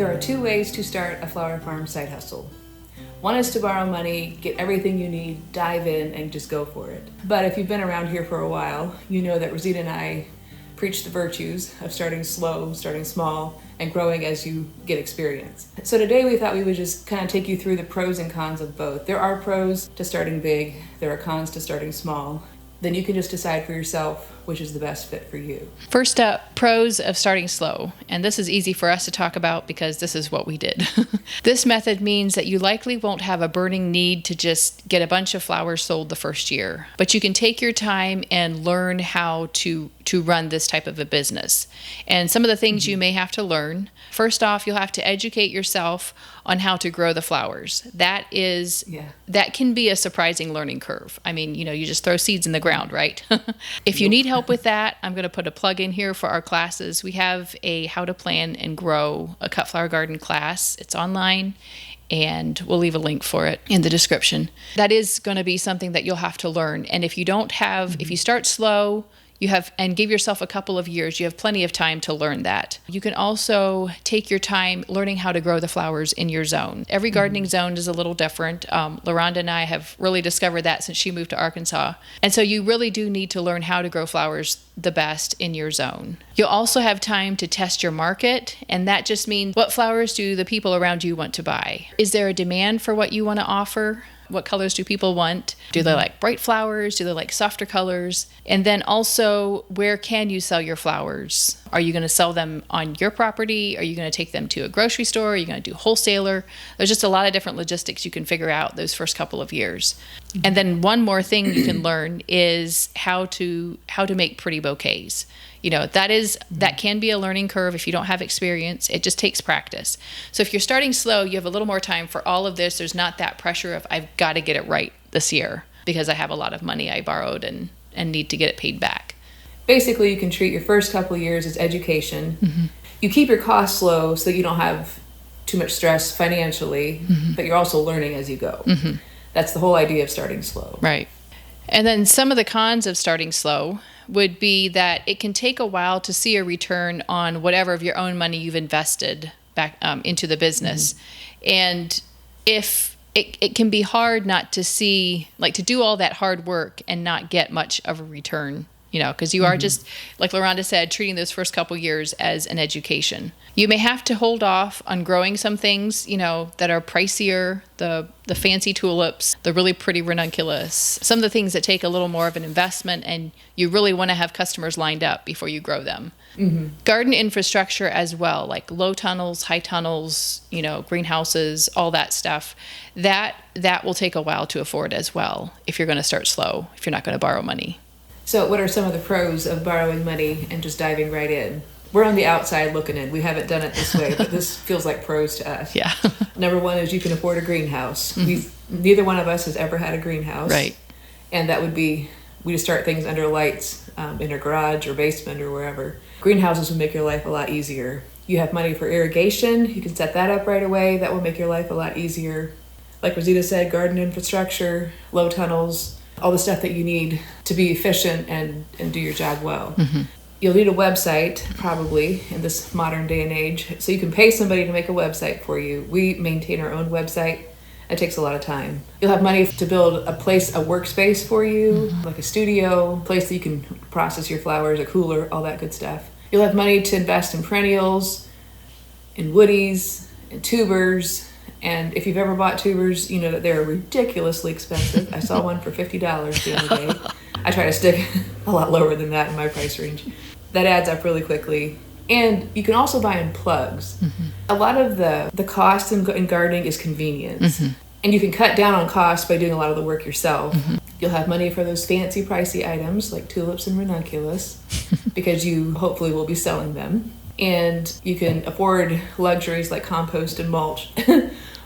There are two ways to start a flower farm side hustle. One is to borrow money, get everything you need, dive in, and just go for it. But if you've been around here for a while, you know that Rosita and I preach the virtues of starting slow, starting small, and growing as you get experience. So today we thought we would just kind of take you through the pros and cons of both. There are pros to starting big, there are cons to starting small. Then you can just decide for yourself which is the best fit for you. First up, pros of starting slow. And this is easy for us to talk about because this is what we did. This method means that you likely won't have a burning need to just get a bunch of flowers sold the first year. But you can take your time and learn how to run this type of a business. And some of the things you may have to learn. First off, you'll have to educate yourself on how to grow the flowers. That can be a surprising learning curve. I mean, you just throw seeds in the ground, right? If you need help with that, I'm going to put a plug in here for our classes. We have a How to Plan and Grow a Cut Flower Garden class. It's online, and we'll leave a link for it in the description. That is going to be something that you'll have to learn. And if you if you start slow, and give yourself a couple of years, you have plenty of time to learn that. You can also take your time learning how to grow the flowers in your zone. Every gardening zone is a little different. LaRonda and I have really discovered that since she moved to Arkansas. And so you really do need to learn how to grow flowers the best in your zone. You'll also have time to test your market, and that just means what flowers do the people around you want to buy? Is there a demand for what you want to offer? What colors do people want? Do they like bright flowers? Do they like softer colors? And then also, where can you sell your flowers? Are you going to sell them on your property? Are you going to take them to a grocery store? Are you going to do wholesaler? There's just a lot of different logistics you can figure out those first couple of years. And then one more thing you can learn is how to make pretty bouquets. That can be a learning curve if you don't have experience. It just takes practice. So if you're starting slow, you have a little more time for all of this. There's not that pressure of I've got to get it right this year because I have a lot of money I borrowed and need to get it paid back. Basically, you can treat your first couple of years as education. Mm-hmm. You keep your costs low so that you don't have too much stress financially, but you're also learning as you go. Mm-hmm. That's the whole idea of starting slow. Right. And then some of the cons of starting slow would be that it can take a while to see a return on whatever of your own money you've invested back into the business. Mm-hmm. And if it can be hard not to see, to do all that hard work and not get much of a return, because you are just, like LaRonda said, treating those first couple years as an education. You may have to hold off on growing some things, that are pricier, the fancy tulips, the really pretty ranunculus, some of the things that take a little more of an investment, and you really want to have customers lined up before you grow them. Mm-hmm. Garden infrastructure as well, like low tunnels, high tunnels, greenhouses, all that stuff, that will take a while to afford as well if you're going to start slow, if you're not going to borrow money. So what are some of the pros of borrowing money and just diving right in? We're on the outside looking in. We haven't done it this way, but this feels like pros to us. Yeah. Number one is you can afford a greenhouse. Mm-hmm. Neither one of us has ever had a greenhouse. Right. And that would be, we just start things under lights in our garage or basement or wherever. Greenhouses would make your life a lot easier. You have money for irrigation. You can set that up right away. That will make your life a lot easier. Like Rosita said, garden infrastructure, low tunnels, all the stuff that you need to be efficient and do your job well. Mm-hmm. You'll need a website, probably, in this modern day and age, so you can pay somebody to make a website for you. We maintain our own website. It takes a lot of time. You'll have money to build a workspace for you, like a studio, a place that you can process your flowers, a cooler, all that good stuff. You'll have money to invest in perennials, in woodies, in tubers. And if you've ever bought tubers, you know that they're ridiculously expensive. I saw one for $50 the other day. I try to stick a lot lower than that in my price range. That adds up really quickly. And you can also buy in plugs. Mm-hmm. A lot of the cost in gardening is convenience. Mm-hmm. And you can cut down on costs by doing a lot of the work yourself. Mm-hmm. You'll have money for those fancy, pricey items like tulips and ranunculus because you hopefully will be selling them. And you can afford luxuries like compost and mulch.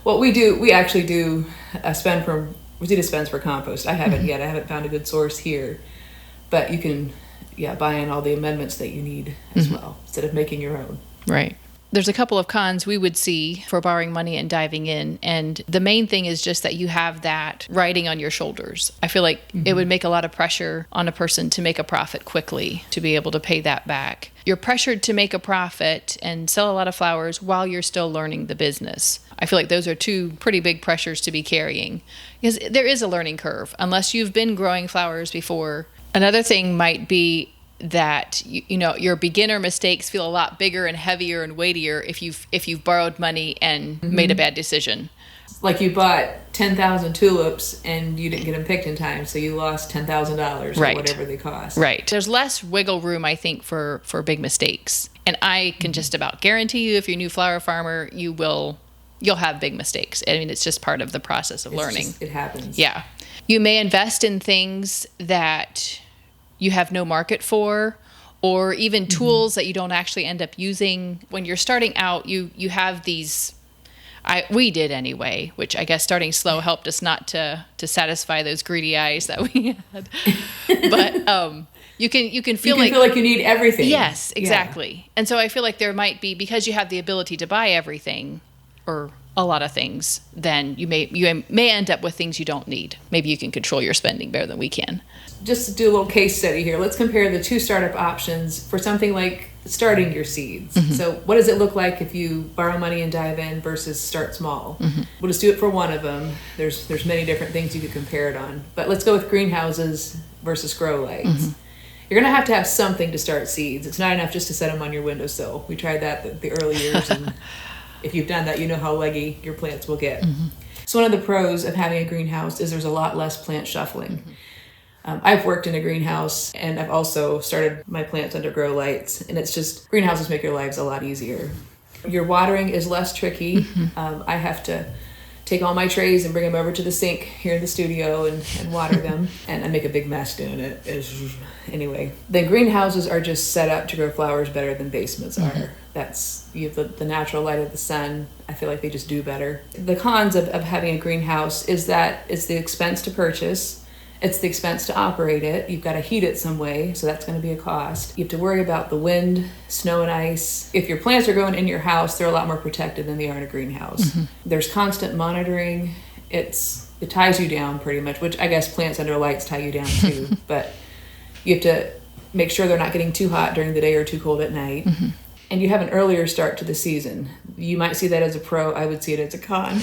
What we do, we actually do Rosita spends for compost. I haven't yet. I haven't found a good source here. But you can, buy in all the amendments that you need as well, instead of making your own. Right. There's a couple of cons we would see for borrowing money and diving in. And the main thing is just that you have that riding on your shoulders. I feel like it would make a lot of pressure on a person to make a profit quickly to be able to pay that back. you're pressured to make a profit and sell a lot of flowers while you're still learning the business. I feel like those are two pretty big pressures to be carrying, because there is a learning curve unless you've been growing flowers before. Another thing might be that your beginner mistakes feel a lot bigger and heavier and weightier if you've borrowed money and made a bad decision. Like you bought 10,000 tulips and you didn't get them picked in time, so you lost $10,000 or whatever they cost. Right. There's less wiggle room, I think, for big mistakes. And I can just about guarantee you, if you're a new flower farmer, you'll have big mistakes. I mean, it's just part of the process of learning. It happens. Yeah. You may invest in things that you have no market for, or even tools that you don't actually end up using. When you're starting out, you have these, we did anyway, which I guess starting slow helped us not to satisfy those greedy eyes that we had. But you can feel like you need everything. Yes, exactly. Yeah. And so I feel like there might be, because you have the ability to buy everything or a lot of things, then you may end up with things you don't need. Maybe you can control your spending better than we can. Just to do a little case study here, let's compare the two startup options for something like starting your seeds. So what does it look like if you borrow money and dive in versus start small? We'll just do it for one of them. There's many different things you could compare it on. But let's go with greenhouses versus grow lights. You're going to have something to start seeds. It's not enough just to set them on your windowsill. We tried that the early years, and if you've done that, you know how leggy your plants will get. So one of the pros of having a greenhouse is there's a lot less plant shuffling. I've worked in a greenhouse, and I've also started my plants under grow lights, and it's just, greenhouses make your lives a lot easier. Your watering is less tricky. I have to take all my trays and bring them over to the sink here in the studio and water them, and I make a big mess doing it. Anyway, the greenhouses are just set up to grow flowers better than basements are. You have the natural light of the sun. I feel like they just do better. The cons of having a greenhouse is that it's the expense to purchase. It's the expense to operate it. You've got to heat it some way, so that's going to be a cost. You have to worry about the wind, snow, and ice. If your plants are growing in your house, they're a lot more protected than they are in a greenhouse. There's constant monitoring. It ties you down pretty much, which I guess plants under lights tie you down too. But you have to make sure they're not getting too hot during the day or too cold at night. And you have an earlier start to the season. You might see that as a pro. I would see it as a con,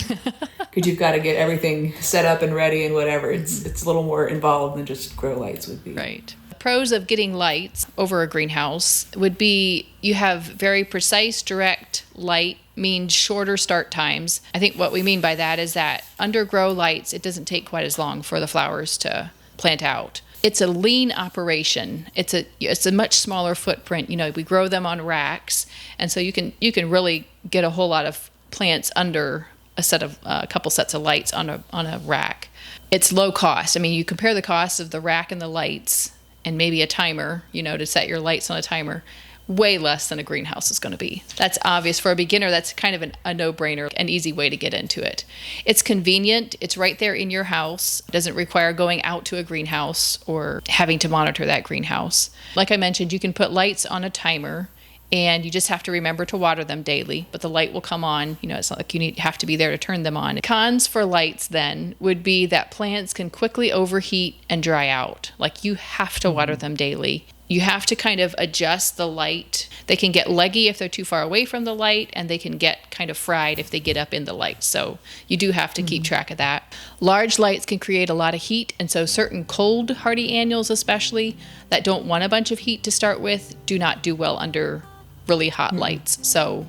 because you've got to get everything set up and ready and whatever. It's a little more involved than just grow lights would be. Right. The pros of getting lights over a greenhouse would be you have very precise, direct light, means shorter start times. I think what we mean by that is that under grow lights, it doesn't take quite as long for the flowers to plant out. It's a lean operation. It's a much smaller footprint. We grow them on racks, and so you can really get a whole lot of plants under a couple sets of lights on a rack. It's low cost. I mean, you compare the cost of the rack and the lights, and maybe a timer, to set your lights on a timer. Way less than a greenhouse is going to be. That's obvious. For a beginner, that's kind of a no-brainer, an easy way to get into it. It's convenient. It's right there in your house. It doesn't require going out to a greenhouse or having to monitor that greenhouse. Like I mentioned, you can put lights on a timer, and you just have to remember to water them daily, but the light will come on. It's not like you have to be there to turn them on. Cons for lights then would be that plants can quickly overheat and dry out. Like, you have to water them daily. You have to kind of adjust the light. They can get leggy if they're too far away from the light, and they can get kind of fried if they get up in the light. So you do have to keep track of that. Large lights can create a lot of heat, and so certain cold hardy annuals especially that don't want a bunch of heat to start with do not do well under really hot lights. So,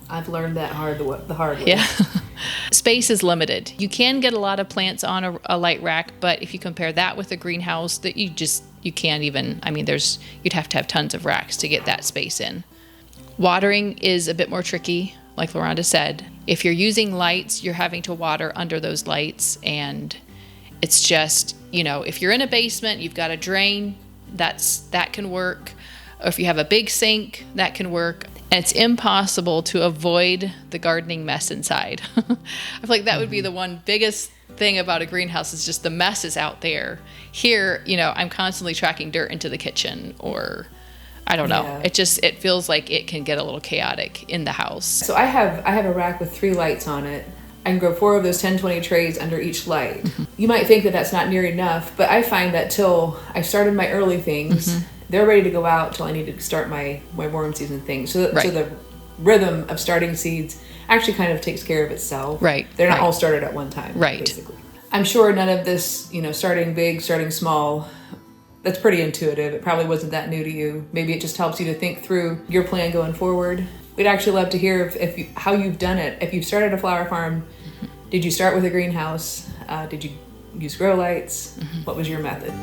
I've learned that the hard way. Yeah. Space is limited. You can get a lot of plants on a light rack, but if you compare that with a greenhouse, that you can't even, you'd have to have tons of racks to get that space in. Watering is a bit more tricky, like LaRonda said. If you're using lights, you're having to water under those lights, and it's just, if you're in a basement, you've got a drain, that can work. Or if you have a big sink, that can work. And it's impossible to avoid the gardening mess inside. I feel like that would be the one biggest thing about a greenhouse, is just the mess is out there. Here, I'm constantly tracking dirt into the kitchen, or I don't know. Yeah. It feels like it can get a little chaotic in the house. So I have a rack with 3 lights on it. I can grow 4 of those 10-20 trays under each light. You might think that that's not near enough, but I find that till I started my early things, they're ready to go out till I need to start my warm season thing. So Right. the rhythm of starting seeds actually kind of takes care of itself. Right, They're not right. all started at one time. Right. Basically. I'm sure none of this, starting big, starting small, that's pretty intuitive. It probably wasn't that new to you. Maybe it just helps you to think through your plan going forward. We'd actually love to hear how you've done it. If you've started a flower farm, did you start with a greenhouse? Did you use grow lights? What was your method?